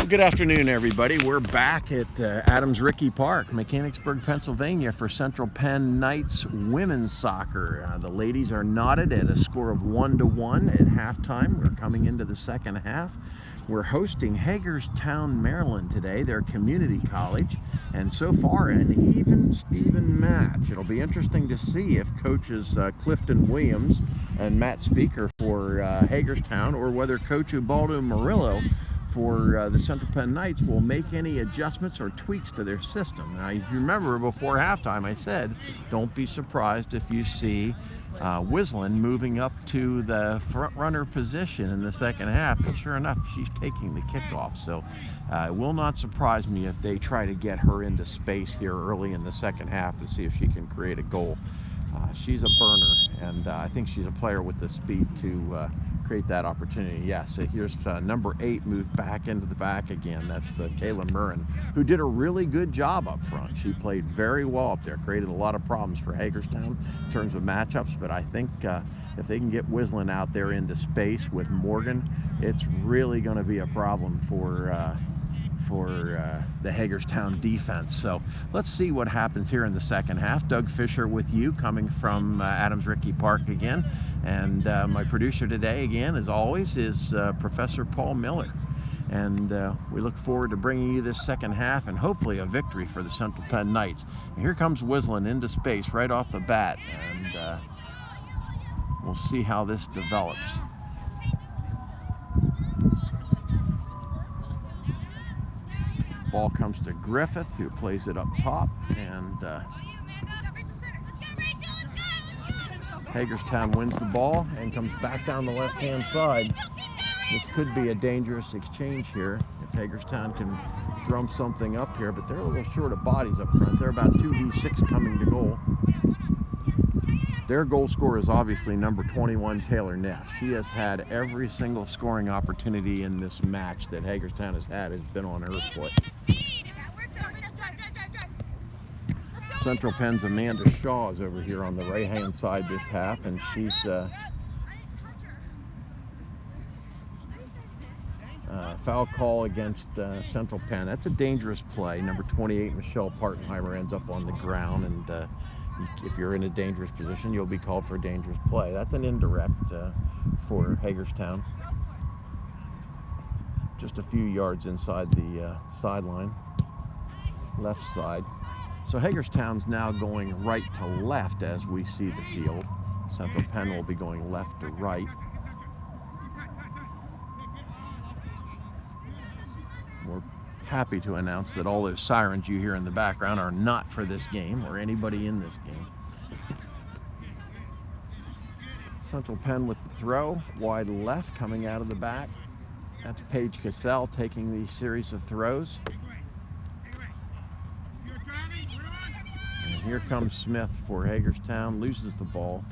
Good afternoon, everybody. We're back at Adams-Ricci Park, Mechanicsburg, Pennsylvania for Central Penn Knights women's soccer. The ladies are knotted at a score of 1-1 at halftime. We're coming into the second half. We're hosting Hagerstown, Maryland today, their community college, and so far an even-Steven match. It'll be interesting to see if coaches Clifton Williams and Matt Speaker for Hagerstown, or whether Coach Ubaldo Murillo for the Central Penn Knights will make any adjustments or tweaks to their system. Now, if you remember before halftime, I said, don't be surprised if you see Wislin moving up to the front runner position in the second half, and sure enough, she's taking the kickoff. So it will not surprise me if they try to get her into space here early in the second half and see if she can create a goal. She's a burner, and I think she's a player with the speed to create that opportunity. Yeah, so here's number 8 moved back into the back again. That's Kayla Murren, who did a really good job up front. She played very well up there, created a lot of problems for Hagerstown in terms of matchups, but I think if they can get Wislin out there into space with Morgan, it's really going to be a problem for the Hagerstown defense. So let's see what happens here in the second half. Doug Fisher with you, coming from Adams-Ricci Park again. And my producer today, again, as always, is Professor Paul Miller. And we look forward to bringing you this second half and hopefully a victory for the Central Penn Knights. And here comes Wislin into space right off the bat. And we'll see how this develops. Ball comes to Griffith, who plays it up top, and Hagerstown wins the ball and comes back down the left-hand side. This could be a dangerous exchange here if Hagerstown can drum something up here, but they're a little short of bodies up front. They're about 2v6 coming to goal. Their goal scorer is obviously number 21, Taylor Neff. She has had every single scoring opportunity in this match that Hagerstown has been on her foot. Central Penn's Amanda Shaw is over here on the right-hand side this half, and she's foul call against Central Penn. That's a dangerous play. Number 28, Michelle Partenheimer, ends up on the ground, and if you're in a dangerous position, you'll be called for a dangerous play. That's an indirect for Hagerstown. Just a few yards inside the sideline, left side. So Hagerstown's now going right to left as we see the field. Central Penn will be going left to right. We're happy to announce that all those sirens you hear in the background are not for this game or anybody in this game. Central Penn with the throw, wide left, coming out of the back. That's Paige Cassell taking the series of throws. And here comes Smith for Hagerstown, loses the ball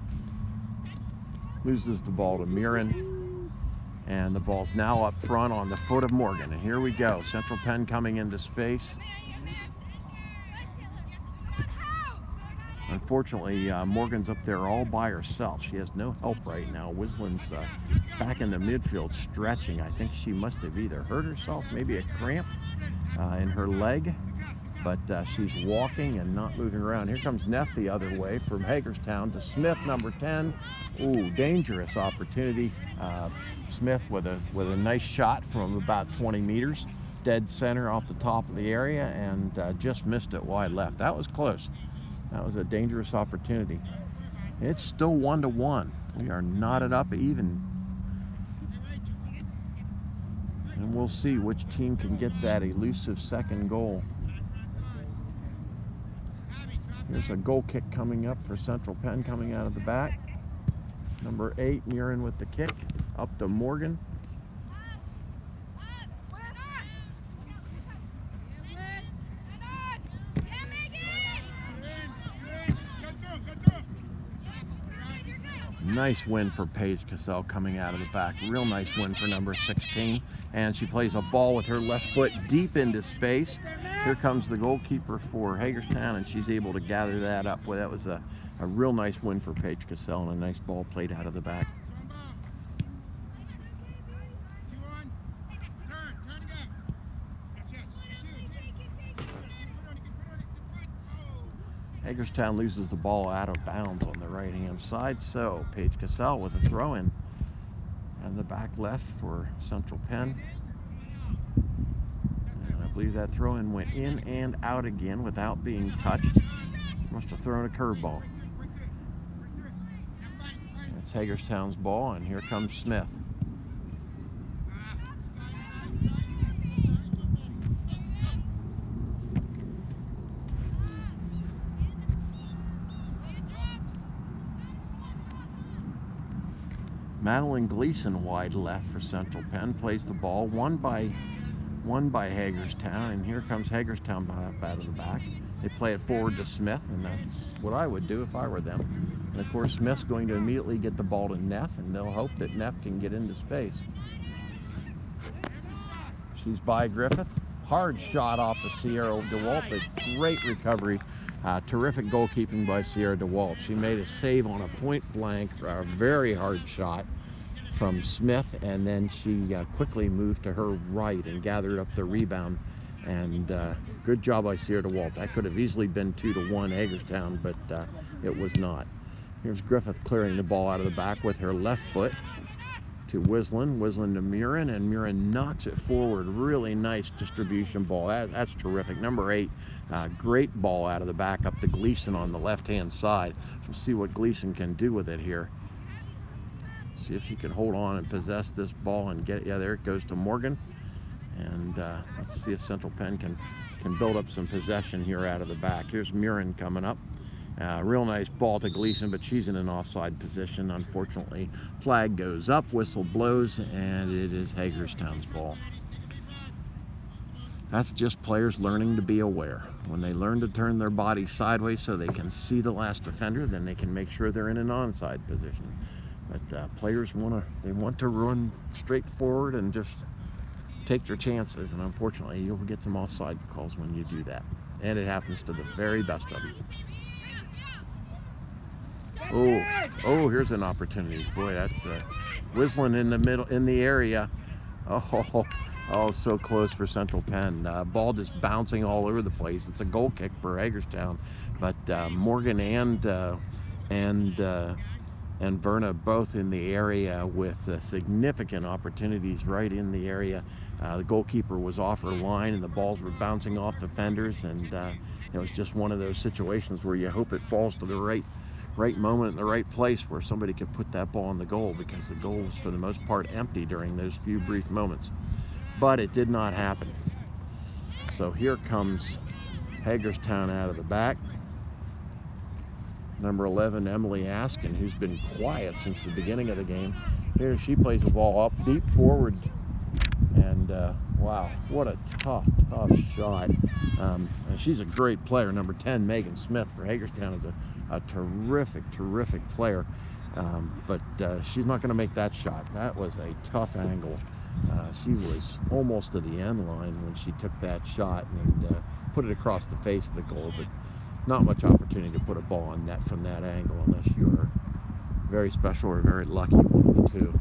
to Murren, and the ball's now up front on the foot of Morgan. And here we go, Central Penn coming into space. Unfortunately, Morgan's up there all by herself. She has no help right now. Wislin's back in the midfield stretching. I think she must have either hurt herself, maybe a cramp in her leg, but she's walking and not moving around. Here comes Neff the other way from Hagerstown to Smith, number 10. Ooh, dangerous opportunity. Smith with a nice shot from about 20 meters, dead center off the top of the area, and just missed it wide left. That was close. That was a dangerous opportunity. It's still 1-1. We are knotted up even. And we'll see which team can get that elusive second goal. Here's a goal kick coming up for Central Penn, coming out of the back. Number 8, Murren with the kick, up to Morgan. Nice win for Paige Cassell coming out of the back. Real nice win for number 16. And she plays a ball with her left foot deep into space. Here comes the goalkeeper for Hagerstown, and she's able to gather that up. Well, that was a real nice win for Paige Cassell, and a nice ball played out of the back. Hagerstown loses the ball out of bounds on the right-hand side, so Paige Cassell with a throw-in. And the back left for Central Penn. And I believe that throw-in went in and out again without being touched. Must have thrown a curveball. That's Hagerstown's ball, and here comes Smith. Madeline Gleason wide left for Central Penn, plays the ball, won by Hagerstown, and here comes Hagerstown out of the back. They play it forward to Smith, and that's what I would do if I were them. And of course, Smith's going to immediately get the ball to Neff, and they'll hope that Neff can get into space. She's by Griffith. Hard shot off of Sierra DeWalt, but great recovery. Terrific goalkeeping by Sierra DeWalt. She made a save on a point blank, a very hard shot from Smith, and then she quickly moved to her right and gathered up the rebound. And good job by Sierra DeWalt. That could have easily been 2-1 Hagerstown, but it was not. Here's Griffith clearing the ball out of the back with her left foot to Wislin to Murren, and Murren knocks it forward. Really nice distribution ball. That's terrific. Number 8, great ball out of the back up to Gleason on the left-hand side. We'll see what Gleason can do with it here. See if she can hold on and possess this ball and get it. Yeah, there it goes to Morgan. And let's see if Central Penn can build up some possession here out of the back. Here's Murren coming up. Real nice ball to Gleason, but she's in an offside position, unfortunately. Flag goes up, whistle blows, and it is Hagerstown's ball. That's just players learning to be aware. When they learn to turn their body sideways so they can see the last defender, then they can make sure they're in an onside position. But players want to run straight forward and just take their chances, and unfortunately you'll get some offside calls when you do that, and it happens to the very best of them. Oh, here's an opportunity. Boy, that's Wislin in the middle, in the area. Oh, so close for Central Penn. Ball just bouncing all over the place. It's a goal kick for Hagerstown, but Morgan and Verna both in the area with significant opportunities right in the area. The goalkeeper was off her line, and the balls were bouncing off defenders, and it was just one of those situations where you hope it falls to the right moment in the right place where somebody could put that ball in the goal, because the goal was for the most part empty during those few brief moments. But it did not happen. So here comes Hagerstown out of the back. Number 11, Emily Askin, who's been quiet since the beginning of the game. Here she plays the ball up deep forward, and wow, what a tough shot. And she's a great player. Number 10, Megan Smith for Hagerstown, is a terrific player, but she's not going to make that shot. That was a tough angle. She was almost to the end line when she took that shot and put it across the face of the goal, but not much opportunity to put a ball on net from that angle unless you're very special or very lucky, one of the two.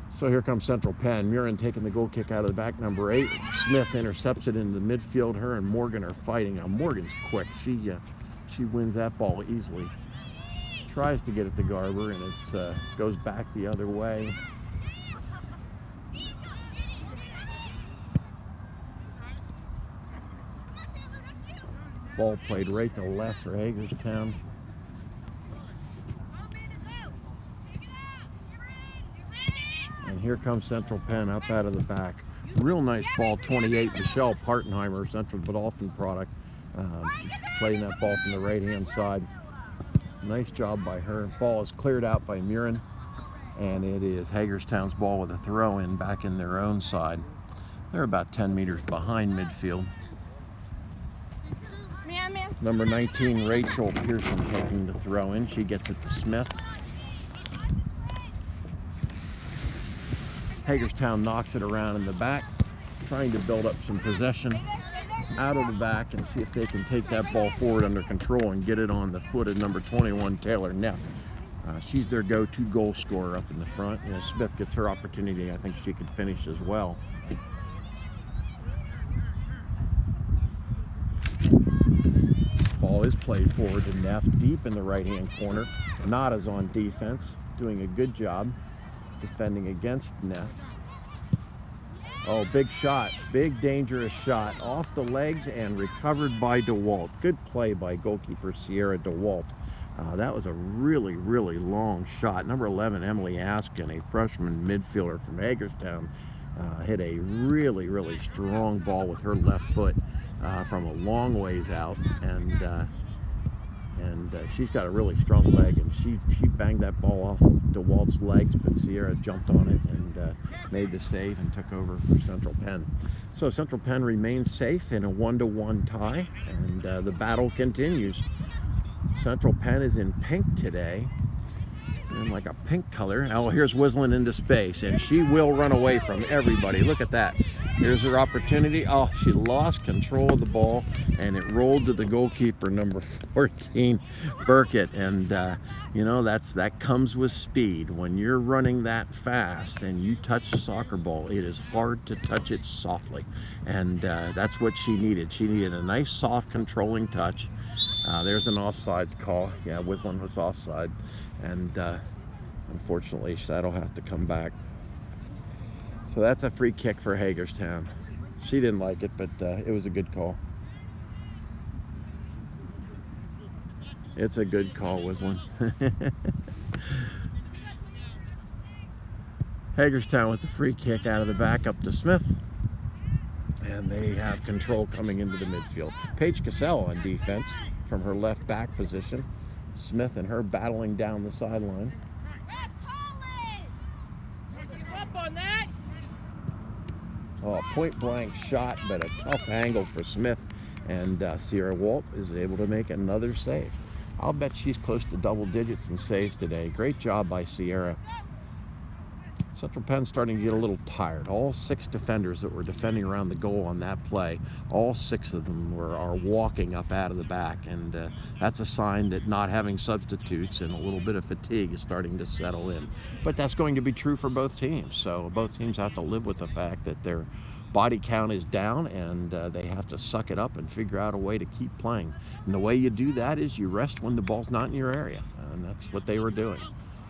So here comes Central Penn. Murren taking the goal kick out of the back. Number 8, Smith intercepts it into the midfield. Her and Morgan are fighting. Now Morgan's quick. She wins that ball easily. Tries to get it to Garber, and it goes back the other way. Ball played right to left for Hagerstown. And here comes Central Penn up out of the back. Real nice ball, 28, Michelle Partenheimer, Central Godolphin product. Playing that ball from the right-hand side. Nice job by her. Ball is cleared out by Murren, and it is Hagerstown's ball with a throw-in back in their own side. They're about 10 meters behind midfield. Number 19, Rachel Pearson taking the throw-in. She gets it to Smith. Hagerstown knocks it around in the back, trying to build up some possession out of the back and see if they can take that ball forward under control and get it on the foot of number 21, Taylor Neff. She's their go-to goal scorer up in the front. You know, Smith gets her opportunity. I think she could finish as well. ball is played forward to Neff, deep in the right-hand corner. Nada's on defense, doing a good job defending against Neff. Oh, big shot, big dangerous shot off the legs and recovered by DeWalt. Good play by goalkeeper Sierra DeWalt. That was a really, really long shot. Number 11, Emily Askin, a freshman midfielder from Hagerstown, hit a really, really strong ball with her left foot from a long ways out, and she's got a really strong leg, and she banged that ball off of DeWalt's legs, but Sierra jumped on it and made the save and took over for Central Penn. So Central Penn remains safe in a 1-1 tie, and the battle continues. Central Penn is in pink today, in like a pink color. Oh, here's whistling into space, and she will run away from everybody. Look at that. Here's her opportunity. Oh, she lost control of the ball, and it rolled to the goalkeeper, number 14, Burkett. And you know, that comes with speed. When you're running that fast and you touch the soccer ball, it is hard to touch it softly. And that's what she needed. She needed a nice, soft, controlling touch. There's an offsides call. Yeah, whistling was offside. And unfortunately, that'll have to come back. So that's a free kick for Hagerstown. She didn't like it, but it was a good call. It's a good call, whistling. Hagerstown with the free kick out of the back up to Smith. And they have control coming into the midfield. Paige Cassell on defense from her left back position. Smith and her battling down the sideline. Oh, point blank shot, but a tough angle for Smith. And Sierra Walt is able to make another save. I'll bet she's close to double digits in saves today. Great job by Sierra. Central Penn's starting to get a little tired. All 6 defenders that were defending around the goal on that play, all 6 of them are walking up out of the back, and that's a sign that not having substitutes and a little bit of fatigue is starting to settle in. But that's going to be true for both teams, so both teams have to live with the fact that their body count is down, and they have to suck it up and figure out a way to keep playing. And the way you do that is you rest when the ball's not in your area, and that's what they were doing.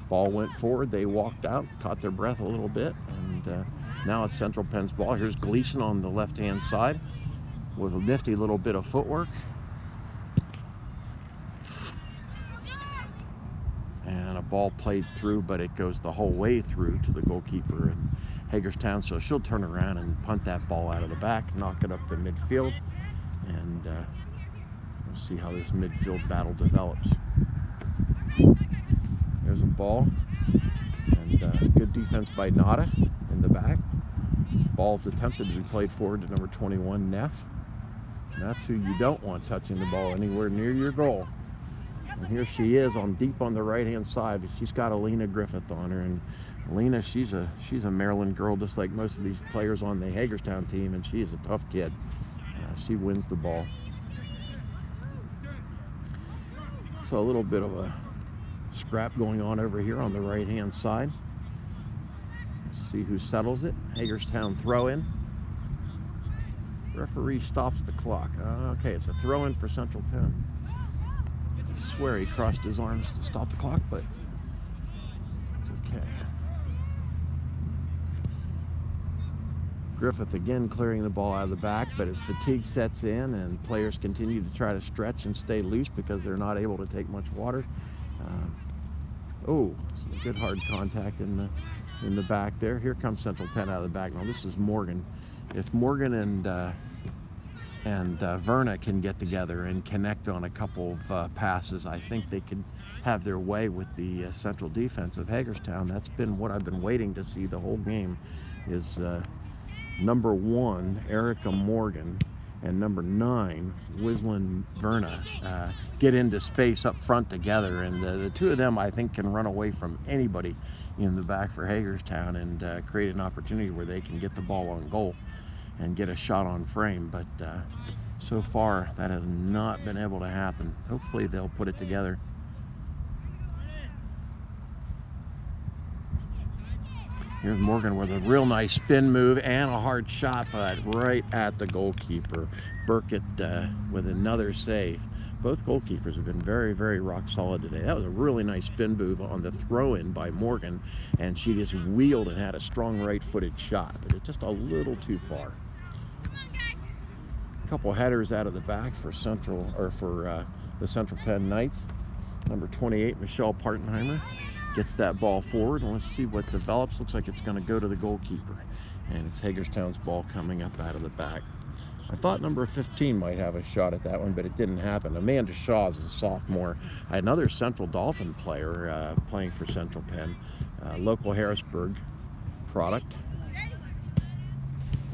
Ball went forward, they walked out, caught their breath a little bit, and now it's Central Penn's ball. Here's Gleason on the left-hand side with a nifty little bit of footwork. And a ball played through, but it goes the whole way through to the goalkeeper in Hagerstown, so she'll turn around and punt that ball out of the back, knock it up to midfield, and we'll see how this midfield battle develops. There's a ball, and good defense by Nada in the back. Ball's attempted to be played forward to number 21, Neff. And that's who you don't want touching the ball anywhere near your goal. And here she is deep on the right-hand side, but she's got Alina Griffith on her. And Alina, she's a Maryland girl, just like most of these players on the Hagerstown team, and she is a tough kid. She wins the ball. So a little bit of a scrap going on over here on the right-hand side. Let's see who settles it. Hagerstown throw-in. Referee stops the clock. Okay, it's a throw-in for Central Penn. I swear he crossed his arms to stop the clock, but it's okay. Griffith again clearing the ball out of the back, but as fatigue sets in and players continue to try to stretch and stay loose because they're not able to take much water. Oh, some good hard contact in the back there. Here comes Central Penn out of the back. Now this is Morgan. If Morgan and Verna can get together and connect on a couple of passes, I think they could have their way with the central defense of Hagerstown. That's been what I've been waiting to see the whole game, is number 1, Erica Morgan, and number 9, Wislin Verna, get into space up front together. And the 2 of them, I think, can run away from anybody in the back for Hagerstown and create an opportunity where they can get the ball on goal and get a shot on frame. But so far, that has not been able to happen. Hopefully, they'll put it together. Here's Morgan with a real nice spin move and a hard shot, but right at the goalkeeper. Burkett with another save. Both goalkeepers have been very, very rock solid today. That was a really nice spin move on the throw-in by Morgan, and she just wheeled and had a strong right-footed shot, but it's just a little too far. A couple headers out of the back for the Central Penn Knights. Number 28, Michelle Partenheimer, gets that ball forward, and let's see what develops. Looks like it's going to go to the goalkeeper, and it's Hagerstown's ball coming up out of the back. I thought number 15 might have a shot at that one, but it didn't happen. Amanda Shaw is a sophomore. I had another Central Dolphin player playing for Central Penn, local Harrisburg product.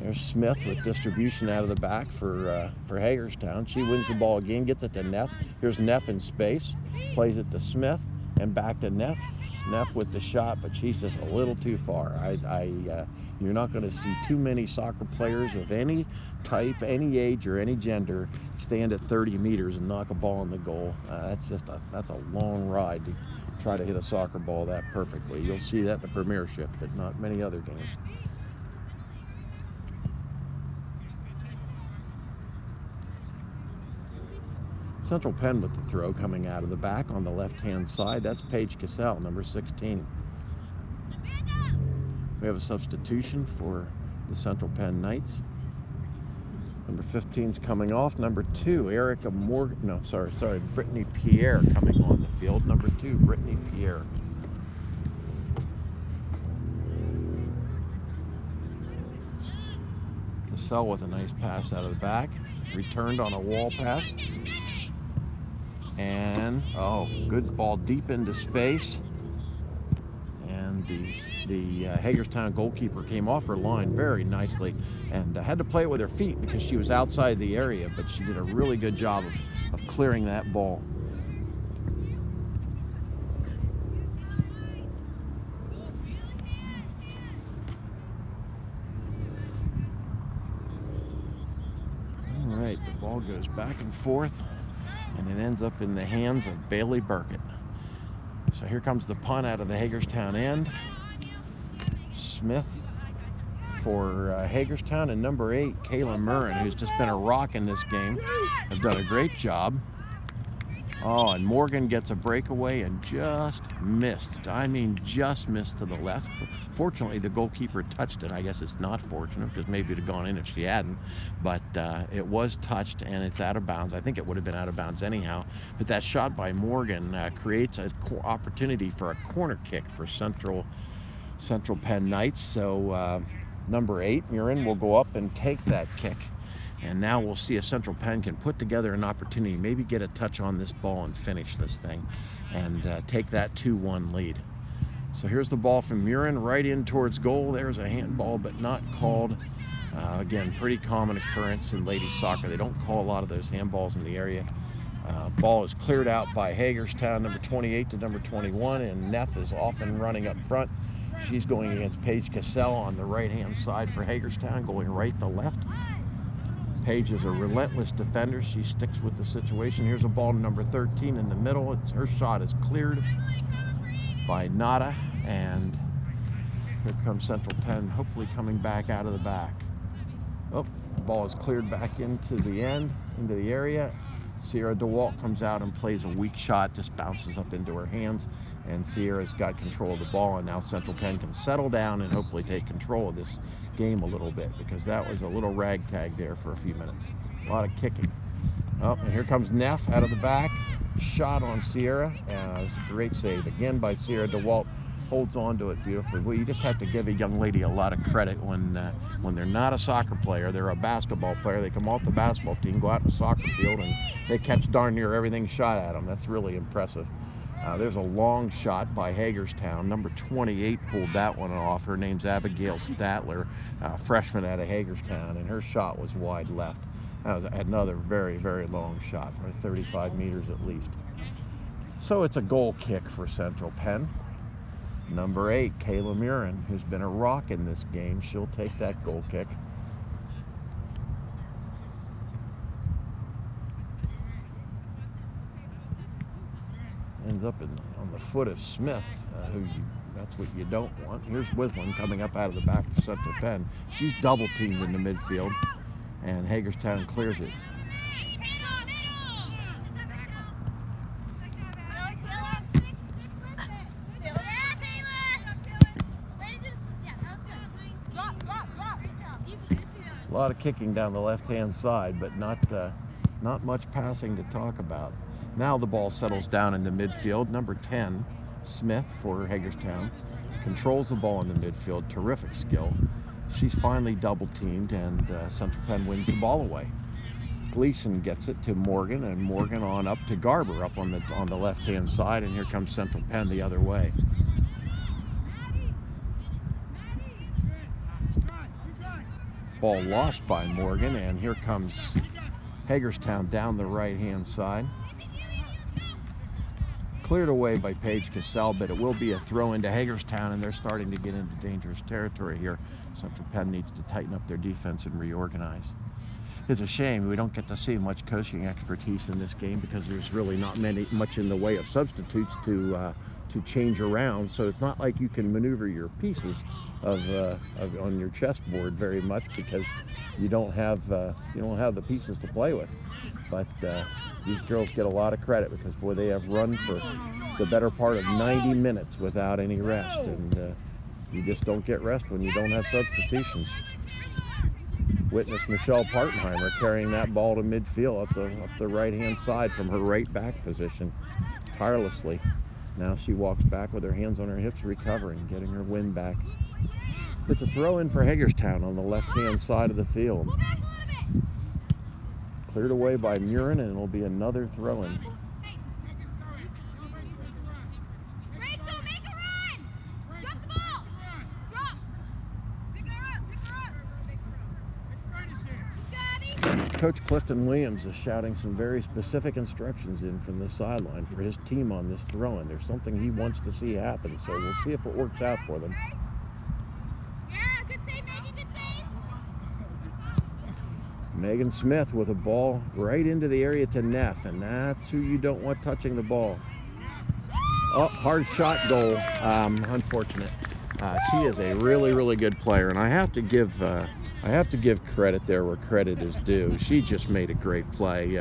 There's Smith with distribution out of the back for Hagerstown. She wins the ball again, gets it to Neff. Here's Neff in space, plays it to Smith, and back to Neff. Neff with the shot, but she's just a little too far. You're not going to see too many soccer players of any type, any age, or any gender stand at 30 meters and knock a ball in the goal. That's a long ride to try to hit a soccer ball that perfectly. You'll see that in the Premiership, but not many other games. Central Penn with the throw coming out of the back on the left-hand side. That's Paige Cassell, number 16. We have a substitution for the Central Penn Knights. Number 15's coming off. Number 2, Brittany Pierre coming on the field. Number 2, Brittany Pierre. Cassell with a nice pass out of the back. Returned on a wall pass. And, good ball deep into space. And the Hagerstown goalkeeper came off her line very nicely and had to play it with her feet because she was outside the area, but she did a really good job of clearing that ball. All right, the ball goes back and forth, and it ends up in the hands of Bailey Burkett. So here comes the punt out of the Hagerstown end. Smith for Hagerstown, and number 8, Kayla Murren, who's just been a rock in this game, have done a great job. Oh, and Morgan gets a breakaway and just missed. I mean, just missed to the left. Fortunately, the goalkeeper touched it. I guess it's not fortunate because maybe it would have gone in if she hadn't. But it was touched and it's out of bounds. I think it would have been out of bounds anyhow. But that shot by Morgan creates an opportunity for a corner kick for Central Penn Knights. So number 8, Murren, will go up and take that kick. And now we'll see if Central Penn can put together an opportunity, maybe get a touch on this ball and finish this thing and take that 2-1 lead. So here's the ball from Murren right in towards goal. There's a handball, but not called. Again, pretty common occurrence in ladies soccer. They don't call a lot of those handballs in the area. Ball is cleared out by Hagerstown, number 28 to number 21, and Neff is off and running up front. She's going against Paige Cassell on the right-hand side for Hagerstown, going right to left. Paige is a relentless defender. She sticks with the situation. Here's a ball to number 13 in the middle. Her shot is cleared by Nada, and here comes Central Penn, hopefully coming back out of the back. Oh, the ball is cleared back into the end, into the area. Sierra DeWalt comes out and plays a weak shot, just bounces up into her hands, and Sierra's got control of the ball, and now Central Penn can settle down and hopefully take control of this game a little bit, because that was a little ragtag there for a few minutes. A lot of kicking. Oh, and here comes Neff out of the back. Shot on Sierra. It's a great save again by Sierra DeWalt. Holds on to it beautifully. Well, you just have to give a young lady a lot of credit when they're not a soccer player, they're a basketball player. They come off the basketball team, go out in the soccer field, and they catch darn near everything shot at them. That's really impressive. There's a long shot by Hagerstown. Number 28 pulled that one off. Her name's Abigail Statler, freshman out of Hagerstown, and her shot was wide left. That was another very, very long shot, for 35 meters at least. So it's a goal kick for Central Penn. Number 8, Kayla Murren, who's been a rock in this game. She'll take that goal kick. Ends up on the foot of Smith, that's what you don't want. Here's Wisland coming up out of the back of Central Penn. She's double teamed in the midfield, and Hagerstown clears it. A lot of kicking down the left-hand side, but not much passing to talk about. Now the ball settles down in the midfield. Number 10, Smith for Hagerstown, controls the ball in the midfield. Terrific skill. She's finally double-teamed, and Central Penn wins the ball away. Gleason gets it to Morgan, and Morgan on up to Garber up on the left-hand side, and here comes Central Penn the other way. Ball lost by Morgan, and here comes Hagerstown down the right-hand side. Cleared away by Paige Cassell, but it will be a throw into Hagerstown, and they're starting to get into dangerous territory here. Central Penn needs to tighten up their defense and reorganize. It's a shame we don't get to see much coaching expertise in this game, because there's really not much in the way of substitutes to change around. So it's not like you can maneuver your pieces on your chessboard very much, because you don't have the pieces to play with. But these girls get a lot of credit, because boy, they have run for the better part of 90 minutes without any rest, and you just don't get rest when you don't have substitutions. Witness Michelle Partenheimer carrying that ball to midfield up the right-hand side from her right back position tirelessly. Now she walks back with her hands on her hips, recovering, getting her wind back. It's a throw-in for Hagerstown on the left-hand side of the field. Cleared away by Murren, and it'll be another throw-in. Coach Clifton Williams is shouting some very specific instructions in from the sideline for his team on this throw-in. There's something he wants to see happen, so we'll see if it works out for them. Yeah, good save, Megan, good save. Megan Smith with a ball right into the area to Neff, and that's who you don't want touching the ball. Oh, hard shot goal. Unfortunate. She is a really, really good player, and I have to give credit there where credit is due. She just made a great play.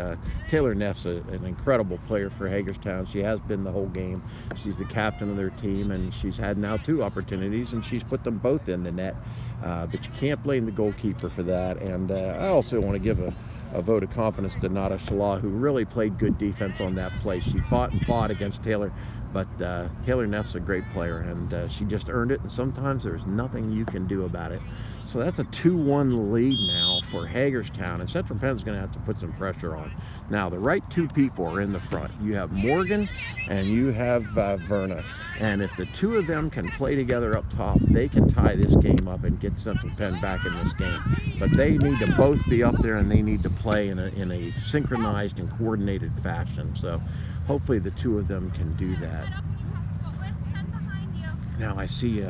Taylor Neff's an incredible player for Hagerstown. She has been the whole game. She's the captain of their team, and she's had now 2 opportunities, and she's put them both in the net. But you can't blame the goalkeeper for that. And I also want to give a vote of confidence to Nada Shalah, who really played good defense on that play. She fought and fought against Taylor, but Taylor Neff's a great player, and she just earned it, and sometimes there's nothing you can do about it. So that's a 2-1 lead now for Hagerstown, and Central Penn's going to have to put some pressure on. Now, the right 2 people are in the front. You have Morgan and you have Verna, and if the 2 of them can play together up top, they can tie this game up and get Central Penn back in this game. But they need to both be up there, and they need to play in a synchronized and coordinated fashion. So hopefully the 2 of them can do that. Now I see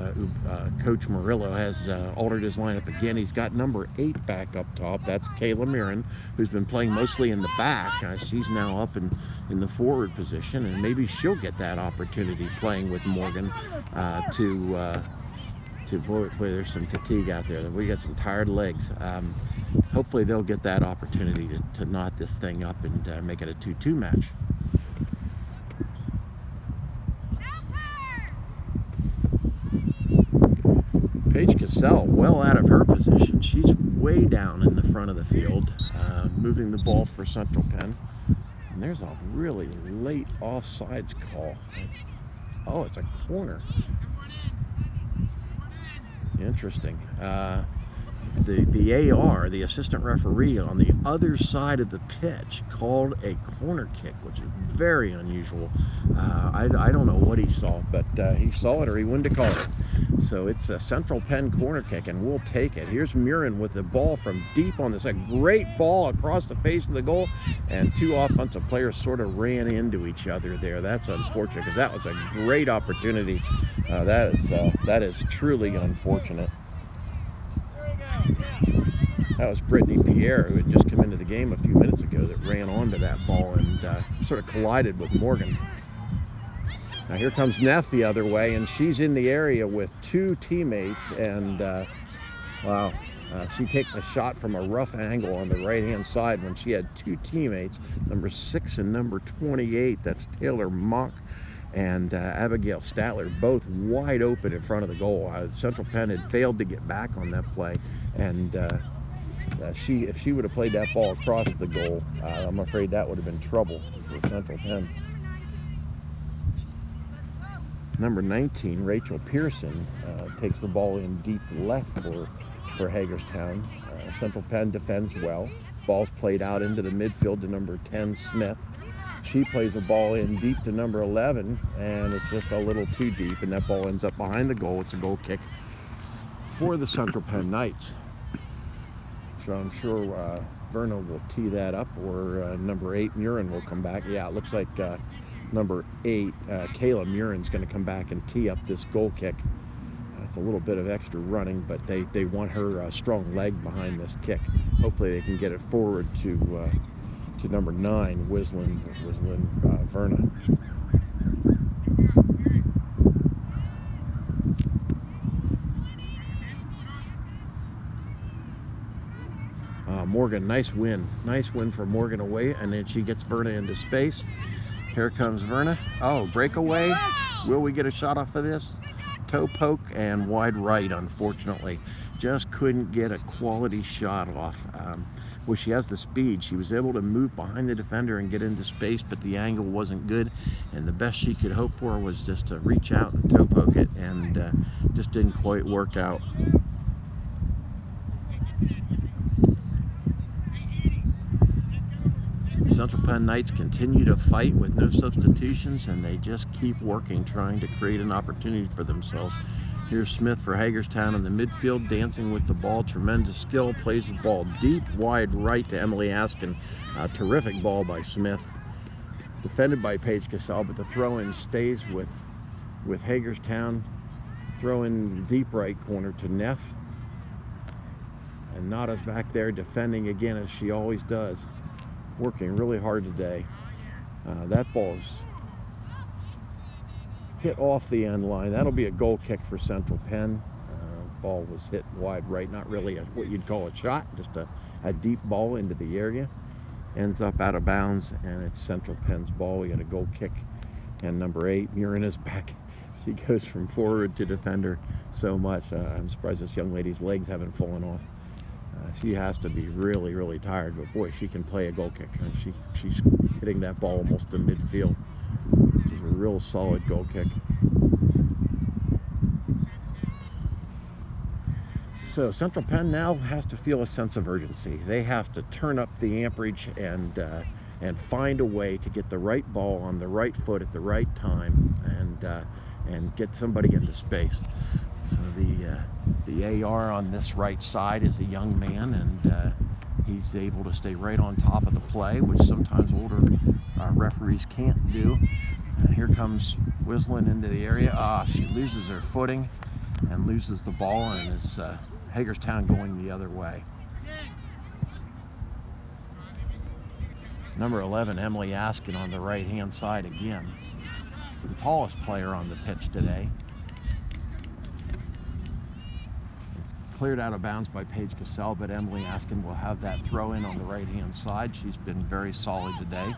Coach Murillo has altered his lineup again. He's got number 8 back up top. That's Kayla Murren, who's been playing mostly in the back. She's now up in the forward position, and maybe she'll get that opportunity playing with Morgan boy, there's some fatigue out there. We got some tired legs. Hopefully they'll get that opportunity to knot this thing up and make it a 2-2 match. Paige Cassell well out of her position. She's way down in the front of the field, moving the ball for Central Penn. And there's a really late offsides call. Oh, it's a corner. Interesting. The AR, the assistant referee on the other side of the pitch, called a corner kick, which is very unusual. I don't know what he saw, but he saw it or he wouldn't have called it. So it's a Central Penn corner kick, and we'll take it. Here's Murren with the ball from deep on this. A great ball across the face of the goal, and 2 offensive players sort of ran into each other there. That's unfortunate, because that was a great opportunity. That is truly unfortunate. That was Brittany Pierre, who had just come into the game a few minutes ago, that ran onto that ball and sort of collided with Morgan. Now here comes Neff the other way, and she's in the area with 2 teammates, and wow, she takes a shot from a rough angle on the right-hand side when she had 2 teammates, number 6 and number 28. That's Taylor Mock and Abigail Statler, both wide open in front of the goal. Central Penn had failed to get back on that play, and if she would have played that ball across the goal, I'm afraid that would have been trouble for Central Penn. Number 19, Rachel Pearson, takes the ball in deep left for Hagerstown. Central Penn defends well. Ball's played out into the midfield to number 10, Smith. She plays a ball in deep to number 11, and it's just a little too deep, and that ball ends up behind the goal. It's a goal kick for the Central Penn Knights. So I'm sure Verna will tee that up, or number 8, Murren, will come back. Yeah, it looks like number 8, Kayla Murren's going to come back and tee up this goal kick. It's a little bit of extra running, but they want her strong leg behind this kick. Hopefully they can get it forward to number 9, Wislin Verna. Morgan, nice win for Morgan away, and then she gets Verna into space. Here comes Verna. Oh, breakaway. Will we get a shot off of this? Toe poke and wide right, unfortunately. Just couldn't get a quality shot off. Well, she has the speed. She was able to move behind the defender and get into space, but the angle wasn't good, and the best she could hope for was just to reach out and toe poke it, and just didn't quite work out. The Central Penn Knights continue to fight with no substitutions, and they just keep working, trying to create an opportunity for themselves. Here's Smith for Hagerstown in the midfield, dancing with the ball. Tremendous skill, plays the ball deep, wide right to Emily Askin. Terrific ball by Smith. Defended by Paige Cassell, but the throw-in stays with Hagerstown. Throw in deep right corner to Neff. And Nada's back there defending again, as she always does. Working really hard today. That ball's hit off the end line. That'll be a goal kick for Central Penn. Ball was hit wide right, not really what you'd call a shot, just a deep ball into the area. Ends up out of bounds, and it's Central Penn's ball. We got a goal kick, and number 8, Murren, is back. She goes from forward to defender so much. I'm surprised this young lady's legs haven't fallen off. She has to be really, really tired, but boy, she can play a goal kick. She's hitting that ball almost to midfield, which is a real solid goal kick. So Central Penn now has to feel a sense of urgency. They have to turn up the amperage and find a way to get the right ball on the right foot at the right time, and get somebody into space. So the AR on this right side is a young man, and he's able to stay right on top of the play, which sometimes older referees can't do. Here comes Wislin into the area. She loses her footing and loses the ball, and it's Hagerstown going the other way. Number 11, Emily Askin, on the right-hand side again. The tallest player on the pitch today. Cleared out of bounds by Paige Cassell, but Emily Askin will have that throw in on the right-hand side. She's been very solid today.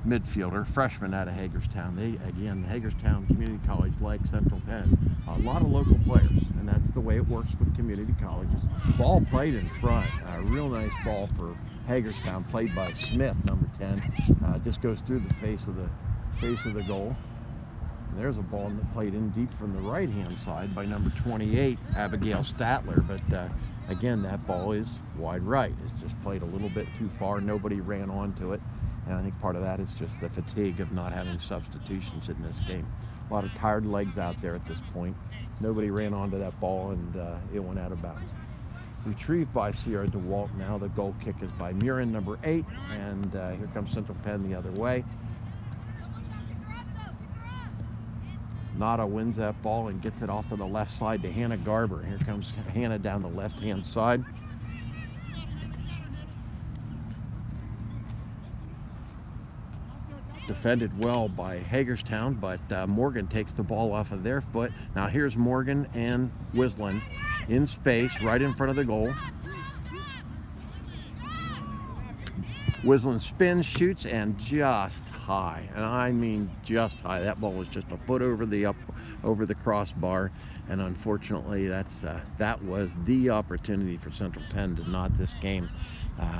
Midfielder, freshman out of Hagerstown. Again, Hagerstown Community College, like Central Penn, a lot of local players, and that's the way it works with community colleges. Ball played in front, a real nice ball for Hagerstown, played by Smith, number 10. Just goes through the face of the goal. There's a ball that played in deep from the right-hand side by number 28, Abigail Statler. But again, that ball is wide right. It's just played a little bit too far. Nobody ran onto it. And I think part of that is just the fatigue of not having substitutions in this game. A lot of tired legs out there at this point. Nobody ran onto that ball, and it went out of bounds. Retrieved by Sierra DeWalt now. The goal kick is by Murren, number 8. And here comes Central Penn the other way. Nada wins that ball and gets it off to the left side to Hannah Garber. Here comes Hannah down the left-hand side. Defended well by Hagerstown, but Morgan takes the ball off of their foot. Now here's Morgan and Wislin in space right in front of the goal. Wisland spins, shoots, and just high, and I mean just high. That ball was just a foot over the crossbar, and unfortunately, that was the opportunity for Central Penn to knot this game.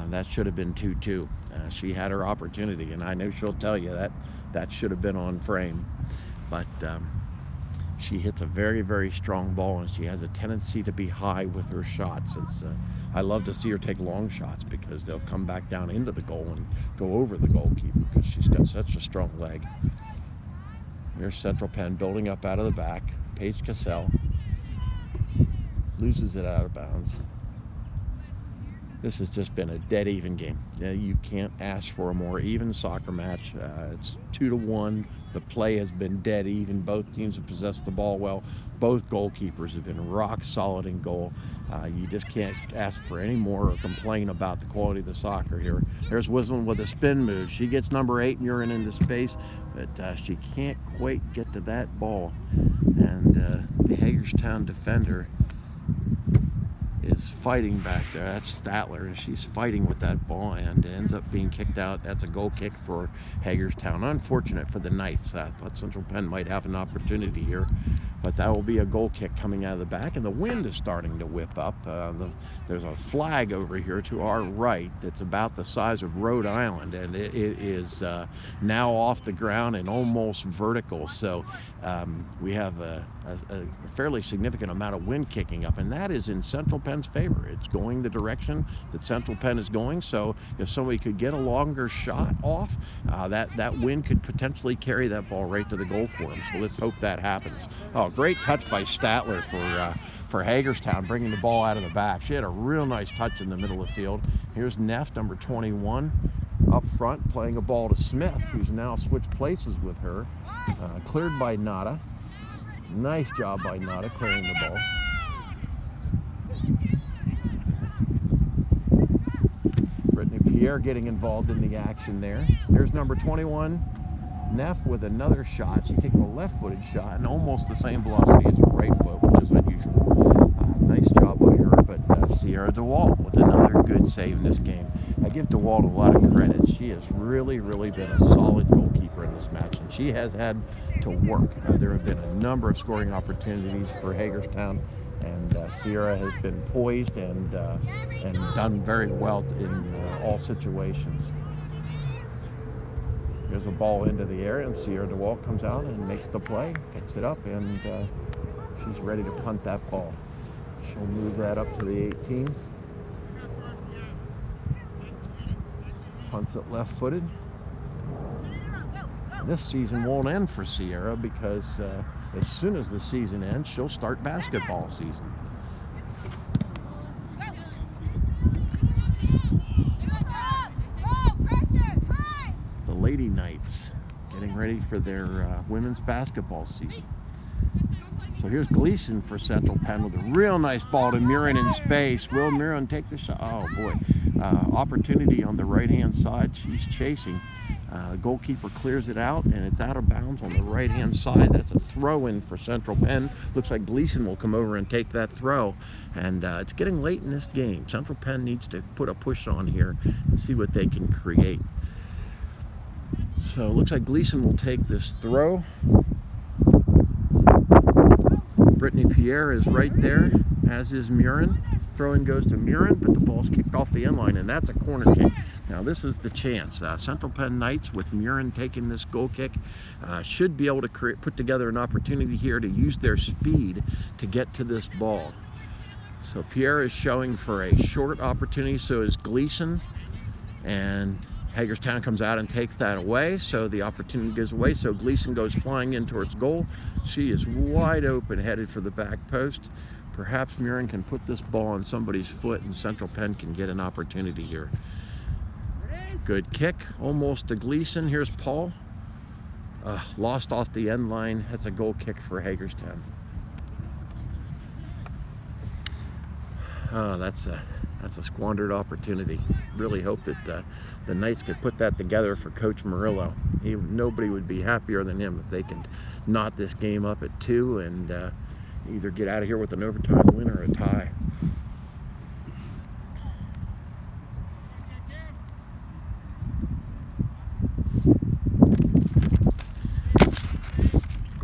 That should have been 2-2. She had her opportunity, and I know she'll tell you that should have been on frame, but she hits a very, very strong ball, and she has a tendency to be high with her shots. I love to see her take long shots because they'll come back down into the goal and go over the goalkeeper because she's got such a strong leg. Here's Central Penn building up out of the back. Paige Cassell loses it out of bounds. This has just been a dead even game. You can't ask for a more even soccer match. It's 2-1. The play has been dead even. Both teams have possessed the ball well. Both goalkeepers have been rock solid in goal. You just can't ask for any more or complain about the quality of the soccer here. There's Wisland with a spin move. She gets number 8, Murren, into space, but she can't quite get to that ball. And the Hagerstown defender is fighting back there. That's Statler, and she's fighting with that ball and ends up being kicked out. That's a goal kick for Hagerstown. Unfortunate for the Knights. I thought Central Penn might have an opportunity here, but that will be a goal kick coming out of the back, and the wind is starting to whip up. There's a flag over here to our right that's about the size of Rhode Island, and it is now off the ground and almost vertical. So we have a fairly significant amount of wind kicking up, and that is in Central Penn's favor. It's going the direction that Central Penn is going, so if somebody could get a longer shot off, that wind could potentially carry that ball right to the goal for him. So let's hope that happens. Oh, great touch by Statler for Hagerstown, bringing the ball out of the back. She had a real nice touch in the middle of the field. Here's Neff, number 21, up front, playing a ball to Smith, who's now switched places with her. Cleared by Nada. Nice job by Nada clearing the ball. Brittany Pierre getting involved in the action there. There's number 21, Neff, with another shot. She kicked a left-footed shot and almost the same velocity as her right foot, which is unusual. Nice job by her, but Sierra DeWalt with another good save in this game. I give DeWalt a lot of credit. She has really, really been a solid goalkeeper in this match, and she has had to work. There have been a number of scoring opportunities for Hagerstown, and Sierra has been poised and done very well in all situations. There's a ball into the air, and Sierra DeWalt comes out and makes the play, picks it up, and she's ready to punt that ball. She'll move that up to the 18. Punts it left-footed. This season won't end for Sierra because as soon as the season ends, she'll start basketball season. The Lady Knights getting ready for their women's basketball season. So here's Gleason for Central Penn with a real nice ball to Murren in space. Will Murren take the shot? Oh boy. Opportunity on the right-hand side. She's chasing. The goalkeeper clears it out, and it's out of bounds on the right-hand side. That's a throw-in for Central Penn. Looks like Gleason will come over and take that throw. And it's getting late in this game. Central Penn needs to put a push on here and see what they can create. So it looks like Gleason will take this throw. Brittany Pierre is right there, as is Murren. Throw-in goes to Murren, but the ball's kicked off the end line, and that's a corner kick. Now this is the chance. Central Penn Knights, with Murren taking this goal kick, should be able to put together an opportunity here to use their speed to get to this ball. So Pierre is showing for a short opportunity, so is Gleason, and Hagerstown comes out and takes that away, so the opportunity goes away. So Gleason goes flying in towards goal. She is wide open, headed for the back post. Perhaps Murren can put this ball on somebody's foot, and Central Penn can get an opportunity here. Good kick, almost to Gleason. Here's Paul. Lost off the end line. That's a goal kick for Hagerstown. That's a squandered opportunity. Really hope that the Knights could put that together for Coach Murillo. Nobody would be happier than him if they could knot this game up at 2 and either get out of here with an overtime win or a tie.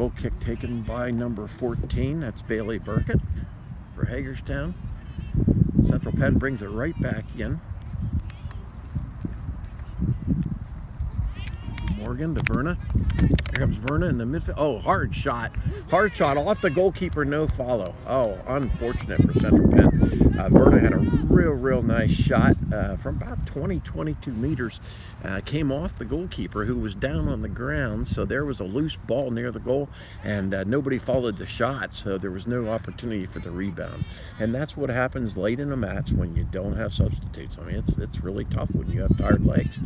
Goal kick taken by number 14. That's Bailey Burkett for Hagerstown. Central Penn brings it right back in. Morgan to Verna. Here comes Verna in the midfield. Oh, hard shot. Hard shot off the goalkeeper, no follow. Oh, unfortunate for Central Penn. Verna had a real nice shot from about 22 meters. Came off the goalkeeper, who was down on the ground, so there was a loose ball near the goal, and nobody followed the shot, so there was no opportunity for the rebound. And that's what happens late in a match when you don't have substitutes. I mean, it's really tough when you have tired legs.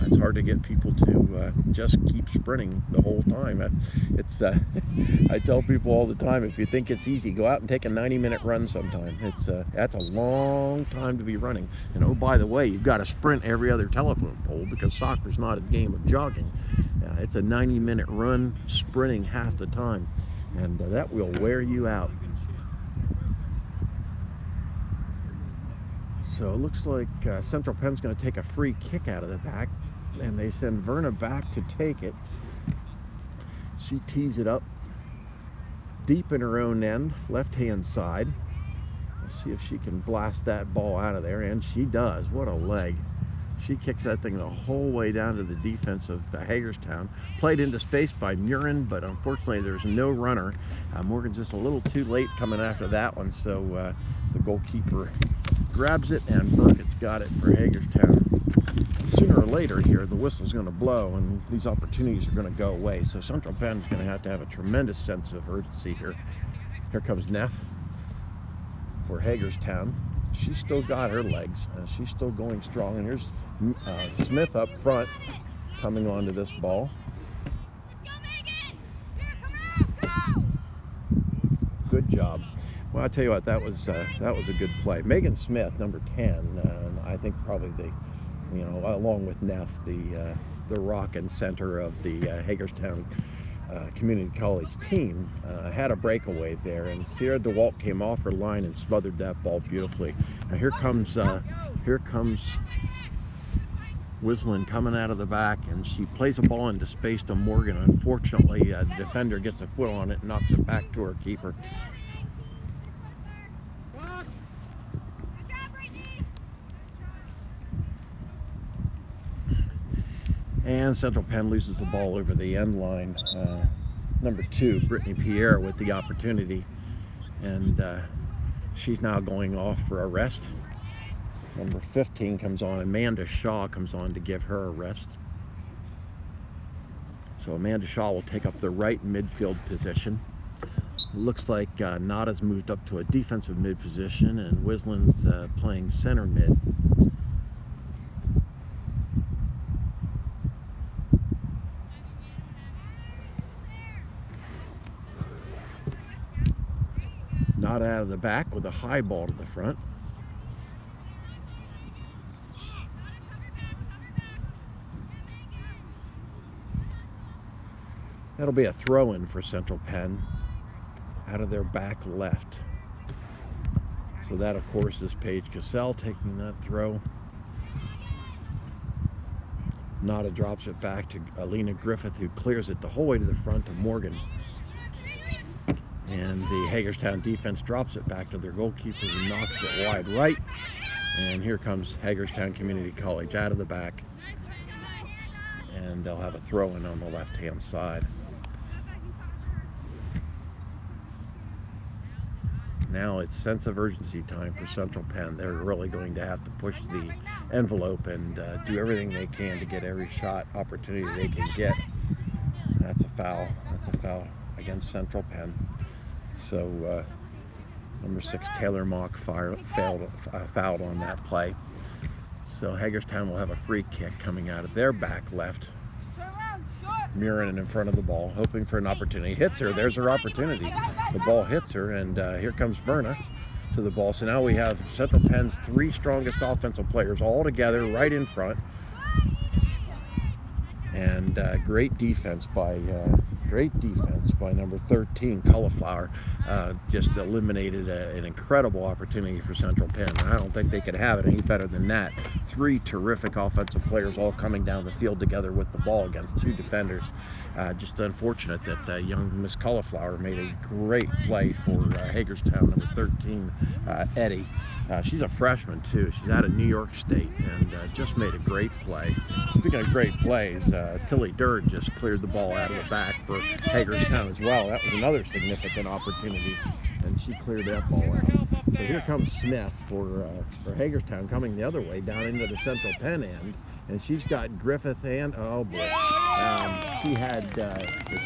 It's hard to get people to just keep sprinting the whole time. I tell people all the time, if you think it's easy, go out and take a 90-minute run sometime. That's a long time to be running. And oh, by the way, you've got to sprint every other telephone pole, because soccer's not a game of jogging. It's a 90-minute run, sprinting half the time, and that will wear you out. So it looks like Central Penn's going to take a free kick out of the back, and they send Verna back to take it. She tees it up deep in her own end, left-hand side. Let's see if she can blast that ball out of there, and she does. What a leg. She kicks that thing the whole way down to the defense of Hagerstown. Played into space by Murren, but unfortunately there's no runner. Morgan's just a little too late coming after that one, so the goalkeeper grabs it, and Burkett's got it for Hagerstown. Sooner or later here, the whistle's going to blow, and these opportunities are going to go away. So Central Penn is going to have a tremendous sense of urgency here. Here comes Neff for Hagerstown. She's still got her legs. She's still going strong. And here's Smith up front coming onto this ball. Let's go, Megan! Here, come on, go! Good job. Well, I tell you what, that was a good play. Megan Smith, number 10. I think probably along with Neff, the rock and center of the Hagerstown Community College team, had a breakaway there, and Sierra DeWalt came off her line and smothered that ball beautifully. Now here comes Wislin coming out of the back, and she plays a ball into space to Morgan. Unfortunately, the defender gets a foot on it and knocks it back to her keeper. And Central Penn loses the ball over the end line. Number 2, Brittany Pierre, with the opportunity, and she's now going off for a rest. Number 15 comes on. Amanda Shaw comes on to give her a rest. So Amanda Shaw will take up the right midfield position. Looks like Nada's moved up to a defensive mid position, and Wislin's playing center mid. Not out of the back with a high ball to the front. That'll be a throw-in for Central Penn out of their back left. So that, of course, is Paige Cassell taking that throw. Nada drops it back to Alina Griffith, who clears it the whole way to the front to Morgan. And the Hagerstown defense drops it back to their goalkeeper, who knocks it wide right. And here comes Hagerstown Community College out of the back. And they'll have a throw-in on the left-hand side. Now it's sense of urgency time for Central Penn. They're really going to have to push the envelope and do everything they can to get every shot opportunity they can get. That's a foul. That's a foul against Central Penn. So number 6, Taylor Mock fouled on that play. So Hagerstown will have a free kick coming out of their back left. Murren in front of the ball, hoping for an opportunity. Hits her. There's her opportunity. The ball hits her, and here comes Verna to the ball. So now we have Central Penn's 3 strongest offensive players all together right in front. And great defense by Great defense by number 13, Cauliflower. Just eliminated an incredible opportunity for Central Penn. And I don't think they could have it any better than that. 3 terrific offensive players all coming down the field together with the ball against 2 defenders. Just unfortunate that young Miss Cauliflower made a great play for Hagerstown, number 13, Eddie. She's a freshman too. She's out of New York State and just made a great play. Speaking of great plays, Tilly Durd just cleared the ball out of the back for Hagerstown as well. That was another significant opportunity, and she cleared that ball out. So here comes Smith for Hagerstown, coming the other way down into the Central Penn end, and she's got Griffith and, oh boy, she had the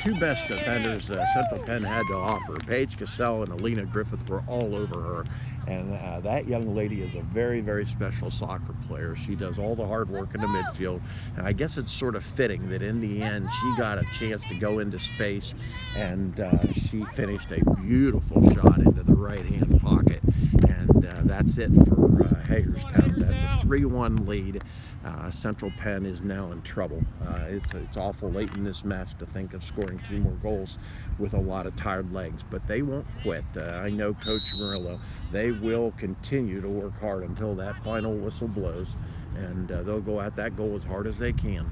2 best defenders Central Penn had to offer. Paige Cassell and Alina Griffith were all over her. And that young lady is a very, very special soccer player. She does all the hard work in the midfield. And I guess it's sort of fitting that in the end she got a chance to go into space, and she finished a beautiful shot into the right-hand pocket. And that's it for Hagerstown. That's a 3-1 lead. Central Penn is now in trouble. It's awful late in this match to think of scoring 2 more goals with a lot of tired legs, but they won't quit. I know Coach Murillo. They will continue to work hard until that final whistle blows, and they'll go at that goal as hard as they can.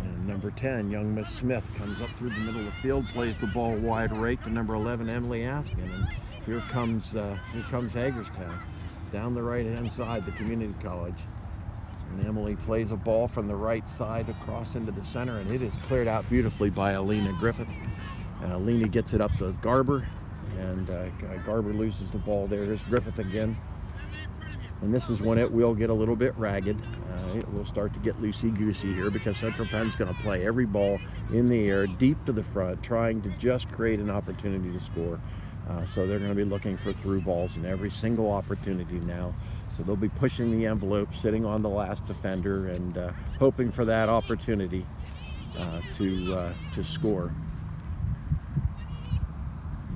And number 10, young Miss Smith, comes up through the middle of the field, plays the ball wide right to number 11, Emily Askin, and here comes Hagerstown down the right-hand side, the community college. And Emily plays a ball from the right side across into the center, and it is cleared out beautifully by Alina Griffith. Alina gets it up to Garber, and Garber loses the ball there. Here's Griffith again. And this is when it will get a little bit ragged. It will start to get loosey-goosey here because Central Penn's going to play every ball in the air, deep to the front, trying to just create an opportunity to score. So they're going to be looking for through balls in every single opportunity now. So they'll be pushing the envelope, sitting on the last defender, and hoping for that opportunity to score.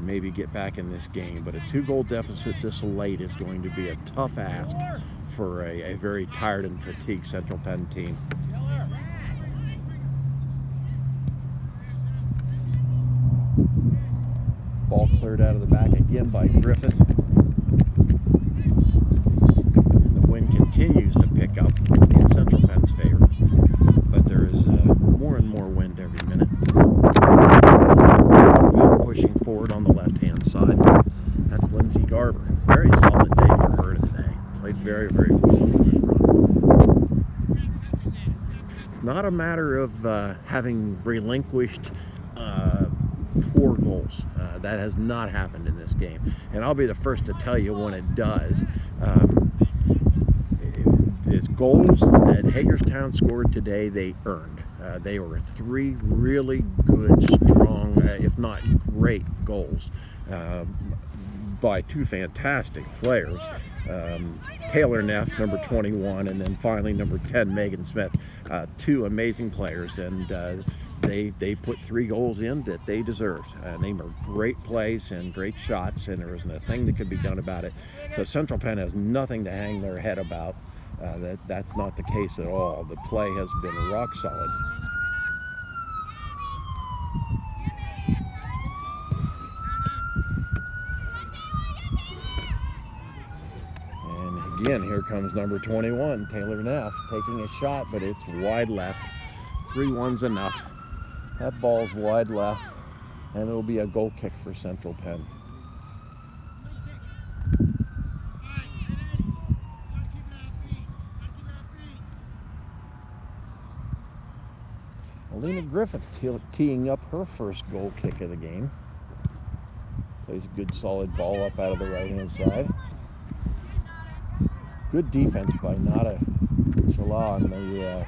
Maybe get back in this game, but a 2-goal deficit this late is going to be a tough ask for a very tired and fatigued Central Penn team. Ball cleared out of the back again by Griffith. And the wind continues to pick up in Central Penn's favor, but there is more and more wind every minute. Pushing forward on the left-hand side. That's Lindsay Garber. Very solid day for her today. Played very, very well in the front. It's not a matter of having relinquished poor goals. That has not happened in this game. And I'll be the first to tell you when it does. The goals that Hagerstown scored today, they earned. They were 3 really good, strong, if not great goals by 2 fantastic players. Taylor Neff, number 21, and then finally number 10, Megan Smith. 2 amazing players, and they put 3 goals in that they deserved. They were great plays and great shots, and there wasn't a thing that could be done about it. So Central Penn has nothing to hang their head about. That's not the case at all. The play has been rock solid. And again, here comes number 21, Taylor Neff, taking a shot, but it's wide left. 3-1's enough. That ball's wide left, and it'll be a goal kick for Central Penn. Alina Griffith teeing up her first goal kick of the game. Plays a good solid ball up out of the right-hand side. Good defense by Nada Shala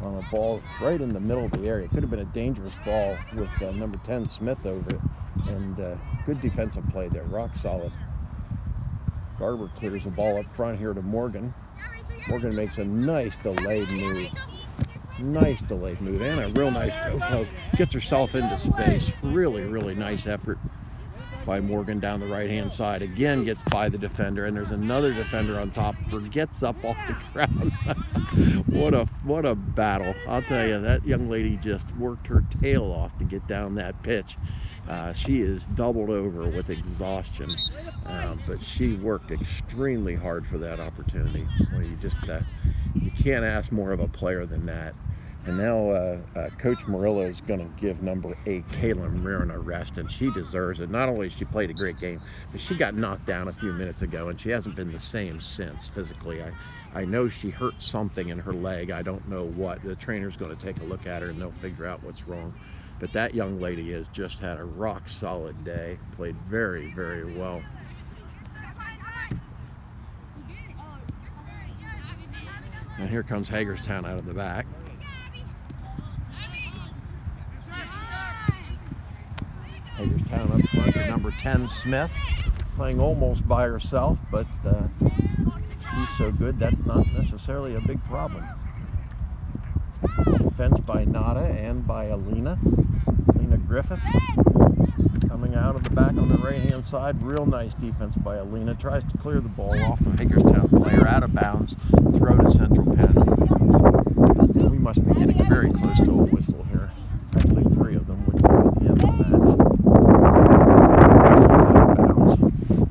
on a ball right in the middle of the area. It could have been a dangerous ball with number 10 Smith over it. And good defensive play there, rock solid. Garber clears the ball up front here to Morgan. Morgan makes a nice delayed move. Nice delayed move and a real nice toe poke. Gets herself into space. Really, really nice effort. by Morgan down the right-hand side. Again, gets by the defender, and there's another defender on top of her, gets up off the ground. What a battle. I'll tell you, that young lady just worked her tail off to get down that pitch. She is doubled over with exhaustion, but she worked extremely hard for that opportunity. Well, you can't ask more of a player than that. And now Coach Murillo is going to give number 8, Kayla Murren, a rest, and she deserves it. Not only she played a great game, but she got knocked down a few minutes ago, and she hasn't been the same since physically. I know she hurt something in her leg. I don't know what. The trainer's going to take a look at her, and they'll figure out what's wrong. But that young lady has just had a rock-solid day, played very, very well. And here comes Hagerstown out of the back. Hagerstown up front to number 10, Smith, playing almost by herself, but she's so good that's not necessarily a big problem. Defense by Nada and by Alina Griffith. Coming out of the back on the right-hand side, real nice defense by Alina. Tries to clear the ball off the Hagerstown player, out of bounds, throw to Central Penn. And we must be getting very close to a whistle here. Actually, 3 of them, which will be the end of the match.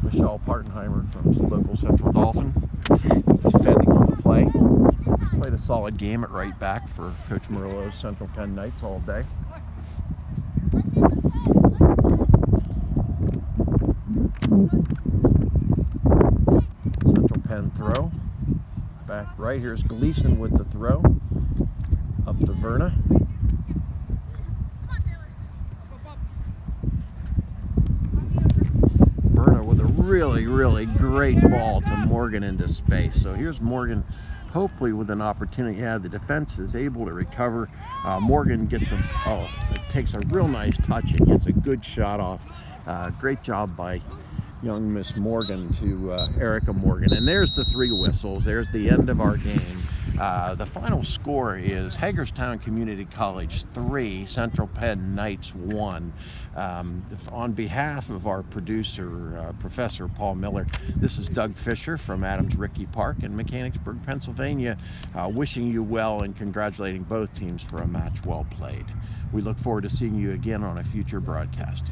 Michelle Partenheimer from local Central Dolphin defending on the play. Played a solid game at right back for Coach Murillo's Central Penn Knights all day. Central Penn throw. Back right, here's Gleason with the throw. Up to Verna. With a really, really great ball to Morgan into space. So here's Morgan, hopefully with an opportunity. Yeah, the defense is able to recover. Morgan gets it takes a real nice touch and gets a good shot off. Great job by young Miss Morgan to Erica Morgan. And there's the 3 whistles. There's the end of our game. The final score is Hagerstown Community College 3, Central Penn Knights 1. On behalf of our producer, Professor Paul Miller, this is Doug Fisher from Adams-Ricci Park in Mechanicsburg, Pennsylvania, wishing you well and congratulating both teams for a match well played. We look forward to seeing you again on a future broadcast.